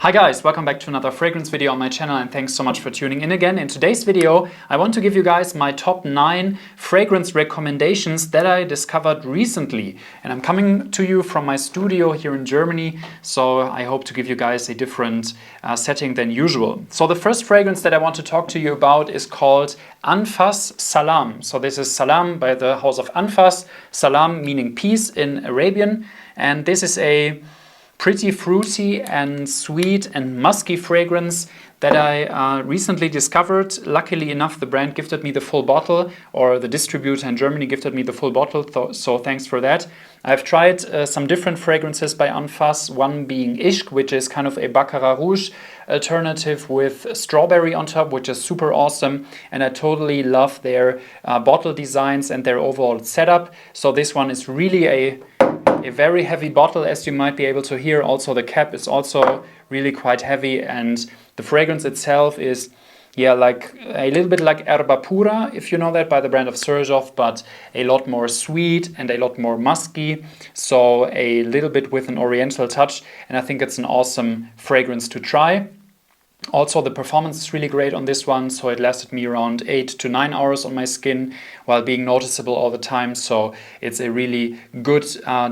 Hi guys, welcome back to another fragrance video on my channel and thanks so much for tuning in again. In today's video, I want to give you guys my top 9 fragrance recommendations that I discovered recently. And I'm coming to you from my studio here in Germany, so I hope to give you guys a different setting than usual. So the first fragrance that I want to talk to you about is called Anfas Salam. So this is Salam by the house of Anfas, Salam meaning peace in Arabian. And this is a pretty fruity and sweet and musky fragrance that I recently discovered. Luckily enough, the brand gifted me the full bottle, or the distributor in Germany gifted me the full bottle, so thanks for that. I've tried some different fragrances by Anfas, one being Ishq, which is kind of a Baccarat Rouge alternative with strawberry on top, which is super awesome, and I totally love their bottle designs and their overall setup. So this one is really a very heavy bottle, as you might be able to hear. Also the cap is also really quite heavy, and the fragrance itself is like a little bit like Erba Pura, if you know that, by the brand of Xerjoff, but a lot more sweet and a lot more musky, so a little bit with an oriental touch, and I think it's an awesome fragrance to try. Also, the performance is really great on this one, so it lasted me around 8 to 9 hours on my skin while being noticeable all the time, so it's a really good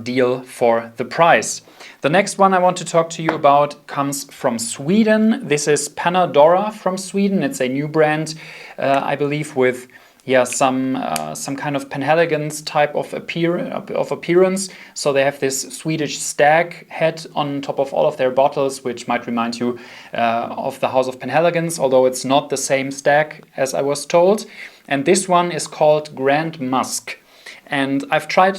deal for the price. The next one I want to talk to you about comes from Sweden. This is Pana Dora from Sweden. It's a new brand, I believe, with some kind of Penhaligon's type of appearance. So they have this Swedish stag head on top of all of their bottles, which might remind you of the House of Penhaligon's, although it's not the same stag as I was told. And this one is called Grand Musk. And I've tried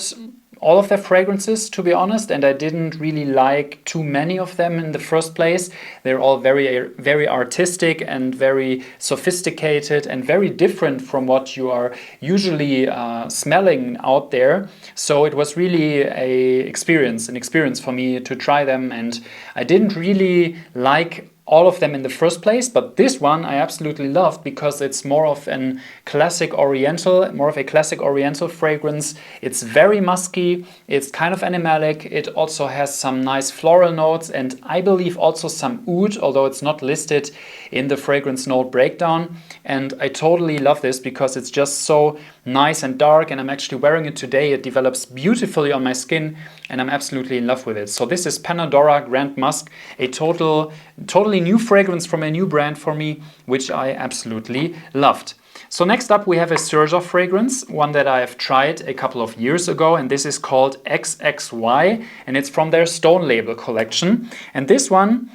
all of their fragrances, to be honest, and I didn't really like too many of them in the first place. They're all very artistic and very sophisticated and very different from what you are usually smelling out there. So it was really an experience for me to try them, and I didn't really like all of them in the first place, but this one I absolutely loved because it's more of a classic oriental fragrance. It's very musky, it's kind of animalic, it also has some nice floral notes, and I believe also some oud, although it's not listed in the fragrance note breakdown. And I totally love this because it's just so nice and dark, and I'm actually wearing it today. It develops beautifully on my skin and I'm absolutely in love with it. So this is Pana Dora Grand Musk, a totally new fragrance from a new brand for me, which I absolutely loved. So next up we have a Xerjoff fragrance, one that I have tried a couple of years ago, and this is called XXY, and it's from their Stone Label collection. And this one,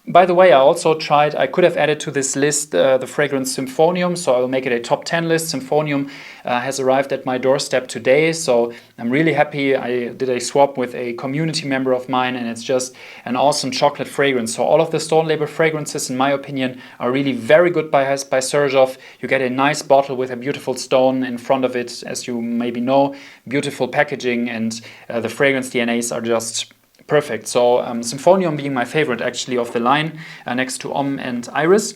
by the way, I could have added to this list the fragrance Symphonium, so I will make it a top 10 list. Symphonium has arrived at my doorstep today, so I'm really happy. I did a swap with a community member of mine, and it's just an awesome chocolate fragrance. So all of the Stone Label fragrances, in my opinion, are really very good by Xerjoff. You get a nice bottle with a beautiful stone in front of it, as you maybe know, beautiful packaging, and the fragrance DNAs are just perfect. So Symphonium being my favorite actually of the line, next to Homme and Iris.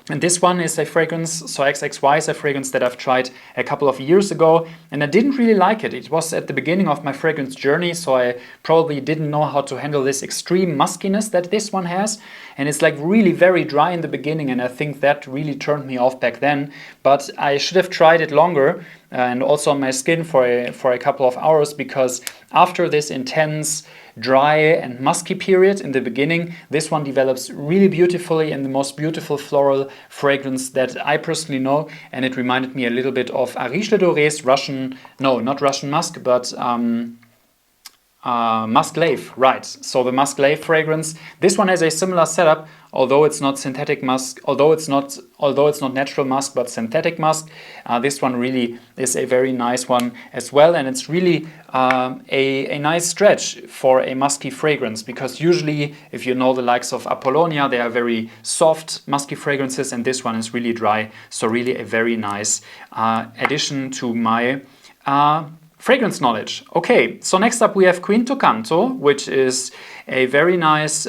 And this one is a fragrance, so XXY is a fragrance that I've tried a couple of years ago, and I didn't really like it. It was at the beginning of my fragrance journey, so I probably didn't know how to handle this extreme muskiness that this one has. And it's like really very dry in the beginning, and I think that really turned me off back then. But I should have tried it longer and also on my skin for a couple of hours, because after this intense dry and musky period in the beginning, this one develops really beautifully in the most beautiful floral fragrance that I personally know, and it reminded me a little bit of Arish Le Doré's not Russian musk, but Musk Lave, right? So the Musk Lave fragrance. This one has a similar setup, although it's not synthetic musk, although it's not natural musk, but synthetic musk. This one really is a very nice one as well, and it's really a nice stretch for a musky fragrance, because usually, if you know the likes of Apollonia, they are very soft musky fragrances, and this one is really dry. So really a very nice addition to my fragrance knowledge. Okay, so next up we have Quintto Canto, which is a very nice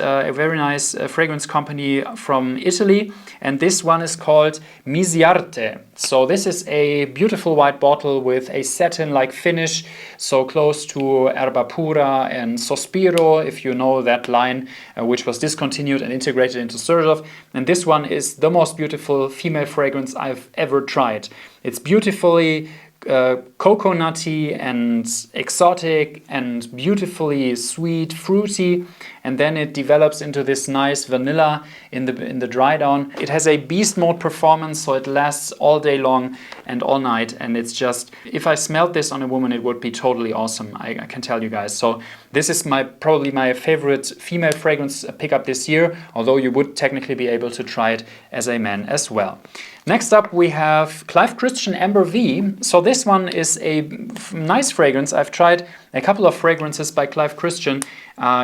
fragrance company from Italy, and this one is called Misiarte. So this is a beautiful white bottle with a satin-like finish, so close to Erba Pura and Sospiro, if you know that line, which was discontinued and integrated into Xerjoff. And this one is the most beautiful female fragrance I've ever tried. It's beautifully coconutty and exotic and beautifully sweet, fruity, and then it develops into this nice vanilla in the dry down. It has a beast mode performance, so it lasts all day long and all night, and it's just, if I smelled this on a woman, it would be totally awesome, I can tell you guys. So this is probably my favorite female fragrance pickup this year, although you would technically be able to try it as a man as well. Next up we have Clive Christian Amber V. So this one is a nice fragrance. I've tried a couple of fragrances by Clive Christian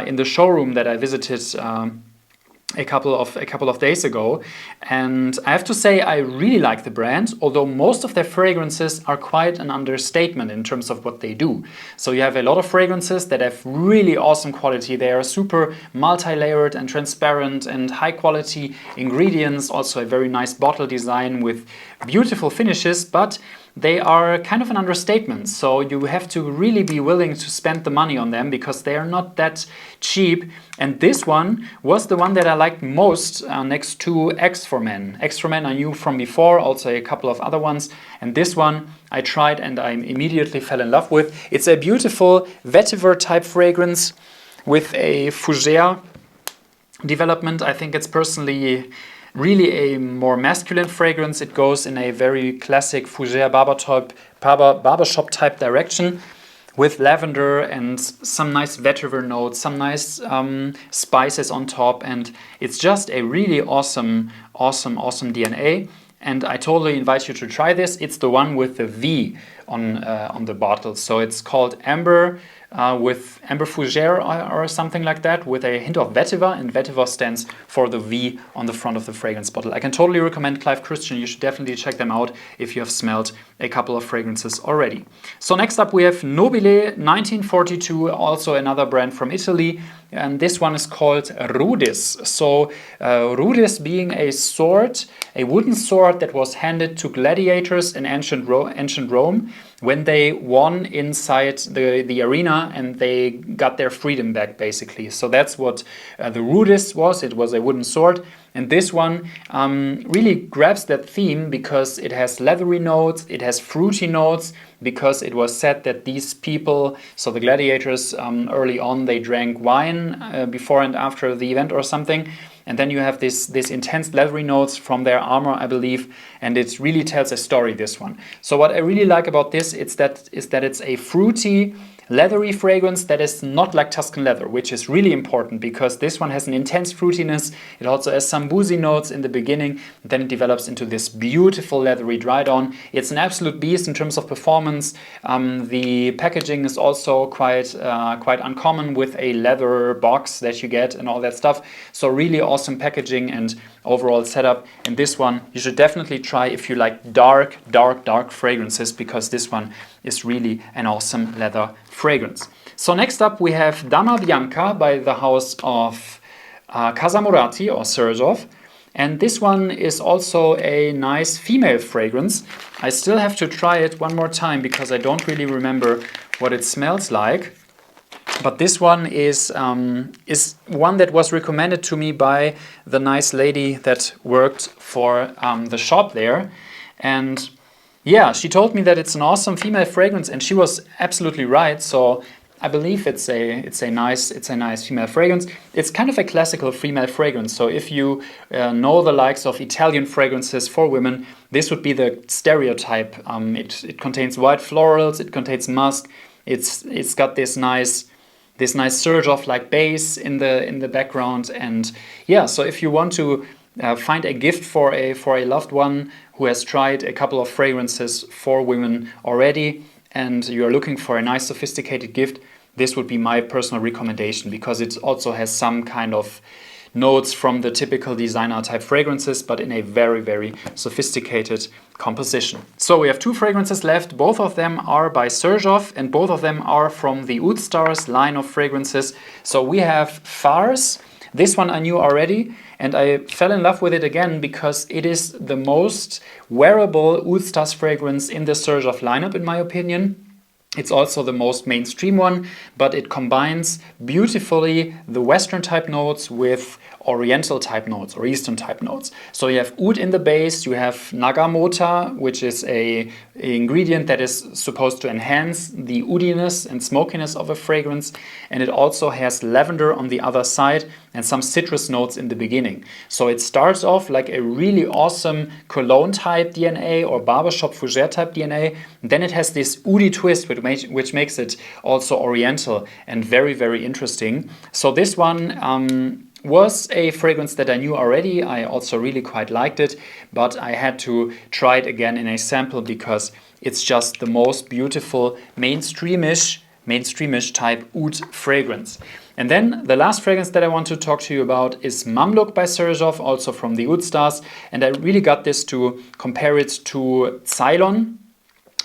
in the showroom that I visited a couple of days ago, and I have to say I really like the brand, although most of their fragrances are quite an understatement in terms of what they do. So you have a lot of fragrances that have really awesome quality. They are super multi-layered and transparent and high quality ingredients, also a very nice bottle design with beautiful finishes, but they are kind of an understatement, so you have to really be willing to spend the money on them because they are not that cheap. And this one was the one that I liked most next to X for Men. X for Men I knew from before, also a couple of other ones, and this one I tried and I immediately fell in love with. It's a beautiful vetiver type fragrance with a fougere development. I think it's personally really a more masculine fragrance. It goes in a very classic fougere barbershop type direction with lavender and some nice vetiver notes, some nice spices on top, and it's just a really awesome DNA. And I totally invite you to try this. It's the one with the V on the bottle, so it's called Amber with Amber Fougere or something like that, with a hint of vetiver, and vetiver stands for the V on the front of the fragrance bottle. I can totally recommend Clive Christian. You should definitely check them out if you have smelled a couple of fragrances already. So next up we have Nobile 1942, also another brand from Italy, and this one is called Rudis. So Rudis being a sword, a wooden sword that was handed to gladiators in ancient Rome when they won inside the arena and they got their freedom back, basically. So that's what the Rudis was. It was a wooden sword. And this one really grabs that theme because it has leathery notes, it has fruity notes, because it was said that these people, so the gladiators, early on they drank wine before and after the event or something. And then you have this intense leathery notes from their armor, I believe, and it really tells a story, this one. So what I really like about this is that it's a fruity, leathery fragrance that is not like Tuscan leather, which is really important because this one has an intense fruitiness. It also has some boozy notes in the beginning, and then it develops into this beautiful leathery dry down. It's an absolute beast in terms of performance. The packaging is also quite uncommon, with a leather box that you get and all that stuff. So really awesome packaging and overall setup. And this one you should definitely try if you like dark fragrances, because this one is really an awesome leather fragrance. So next up we have Dama Bianca by the house of Casamurati or Xerjoff. And this one is also a nice female fragrance. I still have to try it one more time because I don't really remember what it smells like. But this one is one that was recommended to me by the nice lady that worked for the shop there. And yeah, she told me that it's an awesome female fragrance, and she was absolutely right. So I believe it's a nice female fragrance. It's kind of a classical female fragrance. So if you know the likes of Italian fragrances for women, this would be the stereotype. It contains white florals, it contains musk. It's got this nice Xerjoff like bass in the background, and yeah. So if you want to find a gift for a loved one who has tried a couple of fragrances for women already, and you are looking for a nice sophisticated gift, this would be my personal recommendation, because it also has some kind of notes from the typical designer type fragrances, but in a very, very sophisticated composition. So we have 2 fragrances left. Both of them are by Xerjoff and both of them are from the Oud Stars line of fragrances. So we have Farce. This one I knew already, and I fell in love with it again because it is the most wearable Oud Stars fragrance in the Xerjoff lineup, in my opinion. It's also the most mainstream one, but it combines beautifully the Western type notes with Oriental type notes or Eastern type notes. So you have oud in the base, you have nagamota, which is a ingredient that is supposed to enhance the oudiness and smokiness of a fragrance, and it also has lavender on the other side and some citrus notes in the beginning. So it starts off like a really awesome cologne type DNA or barbershop fougere type DNA. Then it has this oudi twist which makes it also Oriental and very, very interesting. So this one was a fragrance that I knew already. I also really quite liked it, but I had to try it again in a sample because it's just the most beautiful mainstreamish type oud fragrance. And then the last fragrance that I want to talk to you about is Mamluk by Xerjoff, also from the Oud Stars. And I really got this to compare it to Ceylon,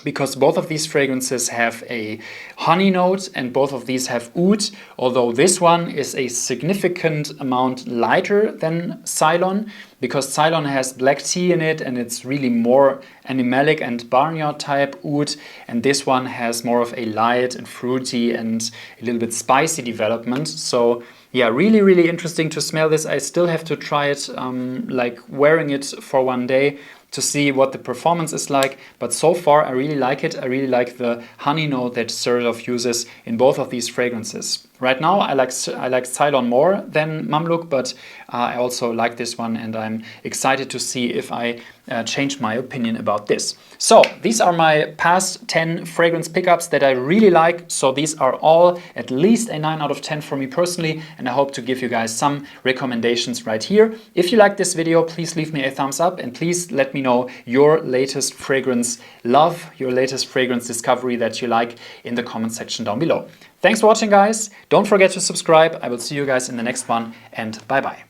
because both of these fragrances have a honey note and both of these have oud, although this one is a significant amount lighter than Ceylon, because Ceylon has black tea in it and it's really more animalic and barnyard type oud, and this one has more of a light and fruity and a little bit spicy development. So yeah, really, really interesting to smell this. I still have to try it, like wearing it for one day to see what the performance is like. But so far, I really like it. I really like the honey note that Xerjoff uses in both of these fragrances. Right now, I like Ceylon more than Mamluk, but I also like this one, and I'm excited to see if I change my opinion about this. So these are my past 10 fragrance pickups that I really like. So these are all at least a 9 out of 10 for me personally, and I hope to give you guys some recommendations right here. If you like this video, please leave me a thumbs up and please let me know your latest fragrance love, your latest fragrance discovery that you like in the comment section down below. Thanks for watching, guys. Don't forget to subscribe. I will see you guys in the next one, and bye-bye.